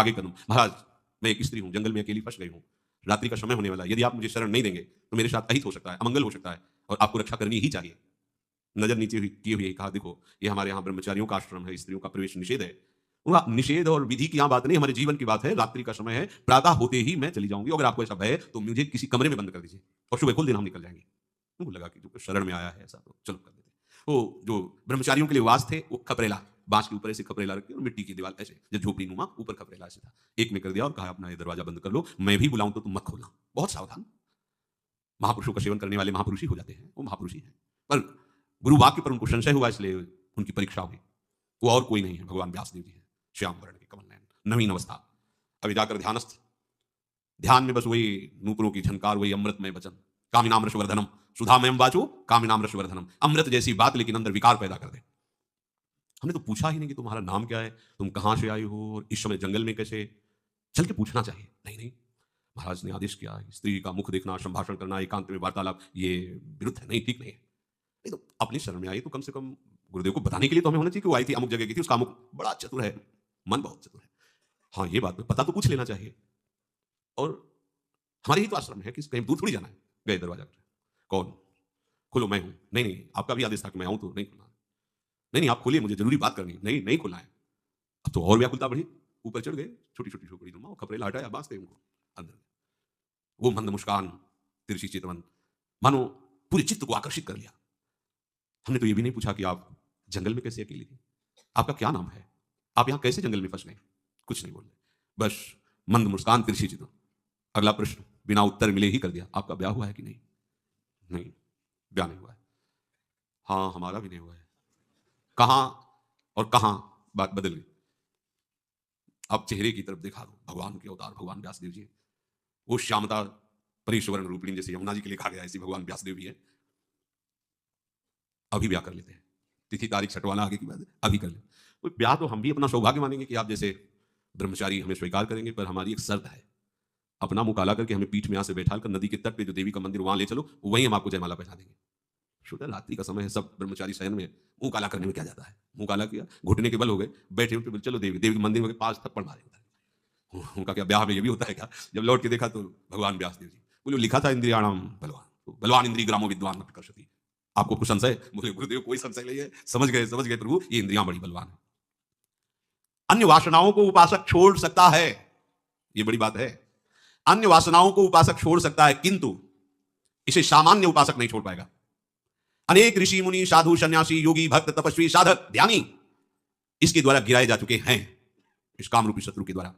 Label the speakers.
Speaker 1: आगे कदम, महाराज मैं एक स्त्री हूँ, जंगल में अकेली फंस गई हूँ, रात्रि का समय होने वाला है, यदि आप मुझे शरण नहीं देंगे तो मेरे साथ अहित हो सकता है, अमंगल हो सकता है और आपको रक्षा करनी ही चाहिए। नजर नीचे किए हुए कहा, देखो ये हमारे यहाँ ब्रह्मचारियों का आश्रम है, स्त्रियों का प्रवेश निषेध है। वहाँ निषेध और विधि की यहाँ बात नहीं, हमारे जीवन की बात है। रात्रि का समय है, प्रातः होते ही मैं चली जाऊंगी, अगर आपको ऐसा भय है तो मुझे किसी कमरे में बंद कर दीजिए और सुबह खोल देना, हम निकल जाएंगे। उनको लगा कि जो शरण में आया है ऐसा, तो चलो कर देते। वो जो ब्रह्मचारियों के लिए वास थे, वो खपरेला, बांस के ऊपर ऐसे खपरेला रख के और मिट्टी की दीवार ऐसे जो झोपड़ी नुमा, ऊपर खपरेला ऐसे था, एक में कर दिया और कहा अपना ये दरवाजा बंद कर लो, मैं भी बुलाऊं तो तुम मत खोलना। बहुत सावधान। महापुरुषों का सेवन करने वाले महापुरुष ही हो जाते हैं, वो महापुरुष ही हैं। पर गुरु वाक्य पर उनको संशय हुआ, इसलिए उनकी परीक्षा हुई। वो और कोई नहीं है, भगवान व्यासदेव जी हैं, श्याम वर्ण के कमल नयन, नवीन अवस्था। अभी जाकर ध्यानस्थ, ध्यान में बस वही नूपुरों की झनकार, वही अमृतमय वचन, कामिनाम रसवर्धनम, सुधामयम वाचो कामिनाम रसवर्धनम, अमृत जैसी बात लेकिन अंदर विकार पैदा कर दे। हमने तो पूछा ही नहीं कि तुम्हारा नाम क्या है, तुम कहां से आई हो और इस समय जंगल में कैसे, चल के पूछना चाहिए। नहीं नहीं, महाराज ने आदेश किया, स्त्री का मुख देखना, संभाषण करना, एकांत में वार्तालाप, ये विरुद्ध है, नहीं, ठीक नहीं है। नहीं तो अपनी शरण में आई तो कम से कम गुरुदेव को बताने के लिए तो हमें होना चाहिए कि वो आई थी, अमुक जगह की थी, उसका अमुक, बड़ा चतुर है, मन बहुत चतुर है। हाँ, ये बात पता तो पूछ लेना चाहिए। और हमारे ही तो आश्रम है कि कहीं दूर थोड़ी जाना है। गए दरवाजा पर, कौन? खोलो, मैं हूं। नहीं नहीं, आपका भी आदेश था कि मैं आऊं तो नहीं खुलना। नहीं नहीं, आप खोलिए, मुझे जरूरी बात करनी है। नहीं नहीं खुलना है। अब तो और व्याकुलता बढ़ी, ऊपर चढ़ गए, छोटी छोटी झोपड़ी नुमा, खपरेला हटाया, बांस थे उनको अंदर। वो मंद मुस्कान, तिरछी चितवन, मानो पूरे चित्त को आकर्षित कर लिया। हमने तो ये भी नहीं पूछा कि आप जंगल में कैसे अकेली थी, आपका क्या नाम है, आप यहां कैसे जंगल में फंस गए, कुछ नहीं बोल रहे, बस मंद मुस्कान, तिरछी चितवन। अगला प्रश्न बिना उत्तर मिले ही कर दिया, आपका ब्याह हुआ है कि नहीं? नहीं, ब्याह नहीं हुआ है। हाँ, हमारा भी नहीं हुआ है। कहां और कहां, बात बदल गई। अब चेहरे की तरफ देखा तो भगवान के अवतार, भगवान व्यासदेव जी, वो श्यामता परीश्वरण रूपिणी, जैसे यमुना जी के लिए कहा गया, ऐसी भगवान व्यासदेव भी है। अभी ब्याह कर लेते हैं, तिथि तारीख छटवाना आगे की बात है, अभी कर ले। तो ब्याह तो हम भी अपना सौभाग्य मानेंगे कि आप जैसे ब्रह्मचारी हमें स्वीकार करेंगे, पर हमारी एक शर्त है, अपना मुंह काला करके हमें पीठ में यहाँ से बैठा कर नदी के तट पे जो देवी का मंदिर वहां ले चलो, वहीं हम आपको जयमाला पहना देंगे। शुद्ध रात्रि का समय है, सब ब्रह्मचारी शयन में, मुंह काला करने में क्या जाता है? मुंह काला किया, घुटने के बल हो गए, बैठे उठे, चलो देवी, देवी के मंदिर में 5 थप्पड़ मारे उधर। उनका क्या ब्याह में ये भी होता है क्या? जब लौट के देखा तो भगवान व्यासदेव जी बोले, लिखा था इंद्रियाणाम बलवान, तो बलवान इंद्रिय ग्रामो विद्वान न प्रकर्षति। आपको कुछ संशय? बोले गुरुदेव कोई संशय नहीं है, समझ गए प्रभु, ये इंद्रियां बड़ी बलवान है। अन्य वासनाओं को उपासक छोड़ सकता है, ये बड़ी बात है। अन्य वासनाओं को उपासक छोड़ सकता है, किंतु इसे सामान्य उपासक नहीं छोड़ पाएगा। अनेक ऋषि मुनि, साधु, सन्यासी, योगी, भक्त, तपस्वी, साधक, ध्यानी इसके द्वारा गिराए जा चुके हैं, इस कामरूपी शत्रु के द्वारा।